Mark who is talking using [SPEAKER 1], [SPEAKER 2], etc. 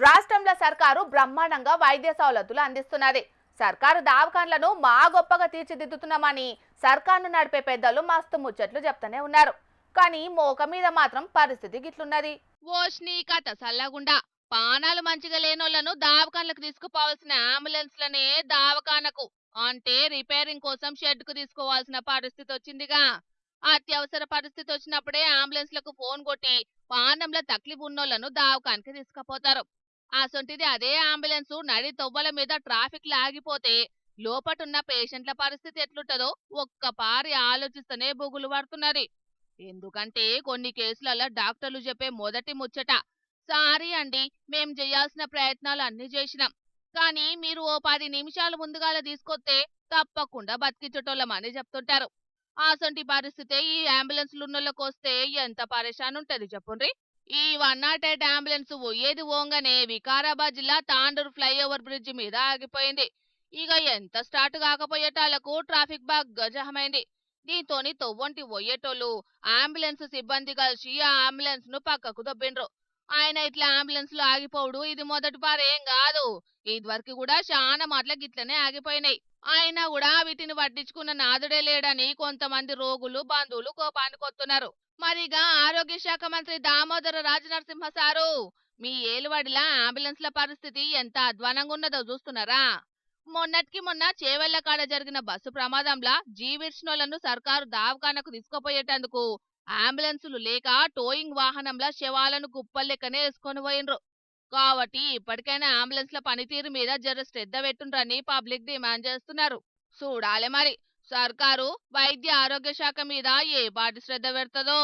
[SPEAKER 1] రాష్ట్రంలో సర్కారు బ్రహ్మాండంగా వైద్య సౌలతులు అందిస్తున్నది. సర్కారు దవాఖాన్లను మా గొప్పగా తీర్చిదిద్దుతున్నామని సర్కారును నడిపే పెద్దలు మస్తు ముచ్చట్లు చెప్తూనే ఉన్నారు. కానీ మోక మీద మాత్రం పరిస్థితి గిట్లున్నది.
[SPEAKER 2] ఓష్ని కథ సల్లగుండా పానాలు మంచిగా లేనోళ్లను దావకాన్లకు తీసుకుపోవాల్సిన అంబులెన్స్లనే దావకానకు అంటే రిపేరింగ్ కోసం షెడ్ కు తీసుకోవాల్సిన పరిస్థితి వచ్చిందిగా. అత్యవసర పరిస్థితి వచ్చినప్పుడే అంబులెన్స్లకు ఫోన్ కొట్టి పానంలో తక్లీఫ్ ఉన్నోళ్లను దావకానికి తీసుకుపోతారు. అసొంటిది అదే అంబులెన్స్ నడి తొవ్వల మీద ట్రాఫిక్ లాగిపోతే లోపటున్న పేషెంట్ల పరిస్థితి ఎట్లుంటదో ఒక్కపారి ఆలోచిస్తేనే బుగులు పడుతున్నది. ఎందుకంటే కొన్ని కేసులలో డాక్టర్లు చెప్పే మొదటి ముచ్చట, సారీ అండి, మేం చేయాల్సిన ప్రయత్నాలు అన్ని చేసినాం, కానీ మీరు ఓ 10 నిమిషాలు ముందుగాల తీసుకొస్తే తప్పకుండా బతికించటోళ్ళమని చెప్తుంటారు. అసొంటి పరిస్థితే ఈ అంబులెన్స్లున్నోళ్ళకి వస్తే ఎంత పరేషాన్ ఉంటది చెప్పుండ్రి. ఈ 108 అంబులెన్స్ పోయేది ఓంగానే వికారాబాద్ జిల్లా తాండూరు ఫ్లైఓవర్ బ్రిడ్జి మీద ఆగిపోయింది. ఇక ఎంత స్టార్ట్ కాకపోయేటాళ్లకు ట్రాఫిక్ బాగా జమైంది. దీంతోని తొవ్వంటి పోయేటోళ్ళు అంబులెన్స్ సిబ్బంది కలిసి ఆ అంబులెన్స్ ను పక్కకు దొబ్బిండ్రు. ఆయన ఇట్లా అంబులెన్స్ లో ఆగిపోవడు ఇది మొదటి పారేం కాదు. ఇదివరకు కూడా చాలా మాటల గిట్లనే ఆగిపోయినాయి. అయినా కూడా వీటిని పట్టించుకున్న నాదుడే లేడని కొంతమంది రోగులు బంధువులు కోపానికి వస్తున్నారు. మరిగా ఆరోగ్య శాఖ మంత్రి దామోదర రాజనరసింహ సారు, మీ ఏలువాడిలా అంబులెన్స్ల పరిస్థితి ఎంత అధ్వానంగా ఉన్నదో చూస్తున్నారా? మొన్నటికి మొన్న చేవెళ్ల కాడ జరిగిన బస్సు ప్రమాదంలా జీవిడ్చినోళ్లను సర్కారు దావఖానకు తీసుకుపోయేటందుకు అంబులెన్సులు లేక టోయింగ్ వాహనంలా శవాలను కుప్పలెక్కనే వేసుకొని పోయినరు. కాబట్టి ఇప్పటికైనా అంబులెన్స్ల పనితీరు మీద జర శ్రద్ధ పెట్టుండ్రని పబ్లిక్ డిమాండ్ చేస్తున్నారు. చూడాలి మరి సర్కారు వైద్య ఆరోగ్య శాఖ మీద ఏ పాటి శ్రద్ధ పెడతదో.